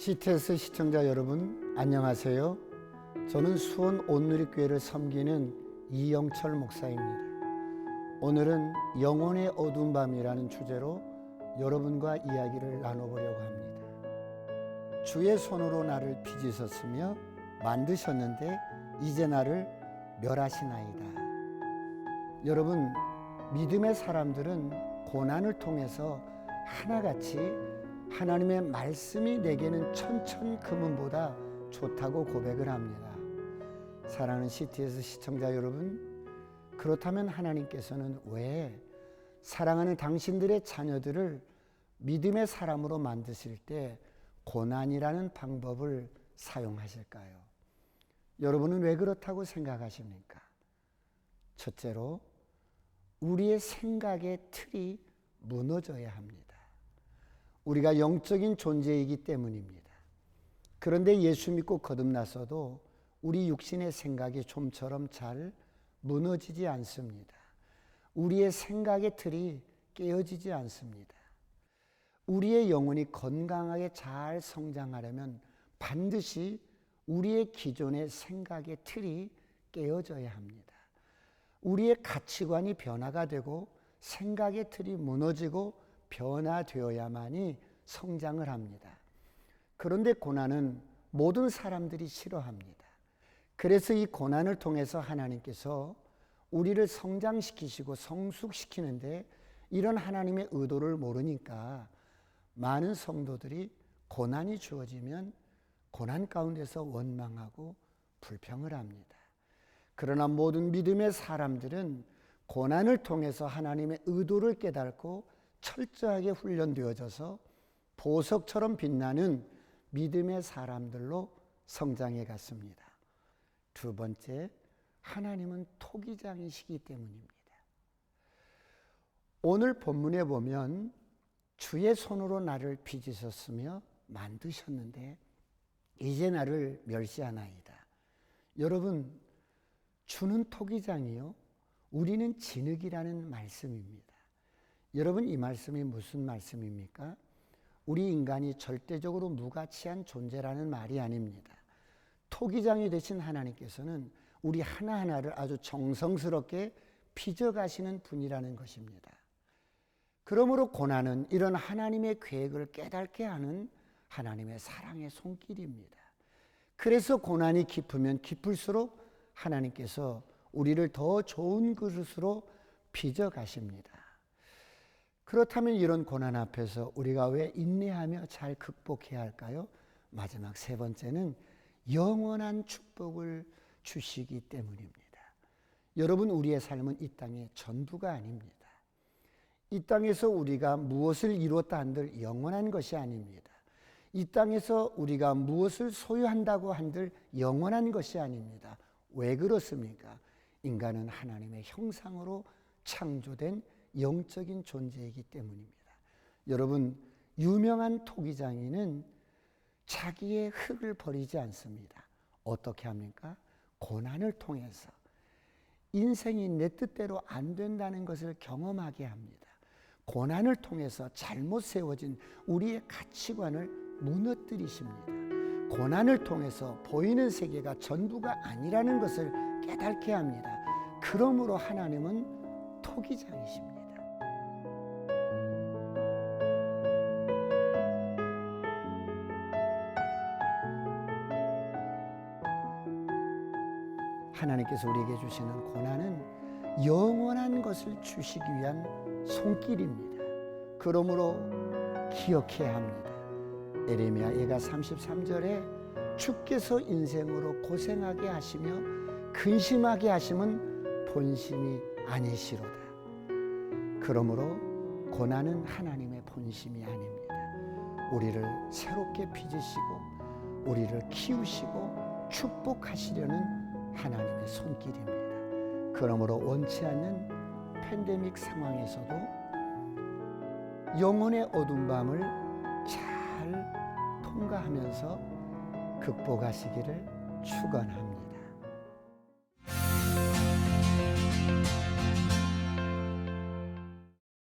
CTS 시청자 여러분 안녕하세요. 저는 수원 온누리교회를 섬기는 이영철 목사입니다. 오늘은 영혼의 어두운 밤이라는 주제로 여러분과 이야기를 나눠보려고 합니다. 주의 손으로 나를 빚으셨으며 만드셨는데 이제 나를 멸하시나이다. 여러분, 믿음의 사람들은 고난을 통해서 하나같이 하나님의 말씀이 내게는 천천금은보다 좋다고 고백을 합니다. 사랑하는 CTS 시청자 여러분, 그렇다면 하나님께서는 왜 사랑하는 당신들의 자녀들을 믿음의 사람으로 만드실 때 고난이라는 방법을 사용하실까요? 여러분은 왜 그렇다고 생각하십니까? 첫째로, 우리의 생각의 틀이 무너져야 합니다. 우리가 영적인 존재이기 때문입니다. 그런데 예수 믿고 거듭나서도 우리 육신의 생각이 좀처럼 잘 무너지지 않습니다. 우리의 생각의 틀이 깨어지지 않습니다. 우리의 영혼이 건강하게 잘 성장하려면 반드시 우리의 기존의 생각의 틀이 깨어져야 합니다. 우리의 가치관이 변화가 되고 생각의 틀이 무너지고 변화되어야만이 성장을 합니다. 그런데 고난은 모든 사람들이 싫어합니다. 그래서 이 고난을 통해서 하나님께서 우리를 성장시키시고 성숙시키는데 이런 하나님의 의도를 모르니까 많은 성도들이 고난이 주어지면 고난 가운데서 원망하고 불평을 합니다. 그러나 모든 믿음의 사람들은 고난을 통해서 하나님의 의도를 깨닫고 철저하게 훈련되어져서 보석처럼 빛나는 믿음의 사람들로 성장해 갔습니다. 두 번째, 하나님은 토기장이시기 때문입니다. 오늘 본문에 보면 주의 손으로 나를 빚으셨으며 만드셨는데 이제 나를 멸시하나이다. 여러분, 주는 토기장이요, 우리는 진흙이라는 말씀입니다. 여러분, 이 말씀이 무슨 말씀입니까? 우리 인간이 절대적으로 무가치한 존재라는 말이 아닙니다. 토기장이 되신 하나님께서는 우리 하나하나를 아주 정성스럽게 빚어가시는 분이라는 것입니다. 그러므로 고난은 이런 하나님의 계획을 깨닫게 하는 하나님의 사랑의 손길입니다. 그래서 고난이 깊으면 깊을수록 하나님께서 우리를 더 좋은 그릇으로 빚어가십니다. 그렇다면 이런 고난 앞에서 우리가 왜 인내하며 잘 극복해야 할까요? 마지막 세 번째는 영원한 축복을 주시기 때문입니다. 여러분, 우리의 삶은 이 땅의 전부가 아닙니다. 이 땅에서 우리가 무엇을 이루었다 한들 영원한 것이 아닙니다. 이 땅에서 우리가 무엇을 소유한다고 한들 영원한 것이 아닙니다. 왜 그렇습니까? 인간은 하나님의 형상으로 창조된 영적인 존재이기 때문입니다. 여러분, 유명한 토기장이는 자기의 흙을 버리지 않습니다. 어떻게 합니까? 고난을 통해서 인생이 내 뜻대로 안 된다는 것을 경험하게 합니다. 고난을 통해서 잘못 세워진 우리의 가치관을 무너뜨리십니다. 고난을 통해서 보이는 세계가 전부가 아니라는 것을 깨닫게 합니다. 그러므로 하나님은 토기장이십니다. 하나님께서 우리에게 주시는 고난은 영원한 것을 주시기 위한 손길입니다. 그러므로 기억해야 합니다. 에레미야 예가 33절에 주께서 인생으로 고생하게 하시며 근심하게 하심은 본심이 아니시로다. 그러므로 고난은 하나님의 본심이 아닙니다. 우리를 새롭게 빚으시고 우리를 키우시고 축복하시려는 하나님의 손길입니다. 그러므로 원치 않는 팬데믹 상황에서도 영혼의 어두운 밤을 잘 통과하면서 극복하시기를 축원합니다.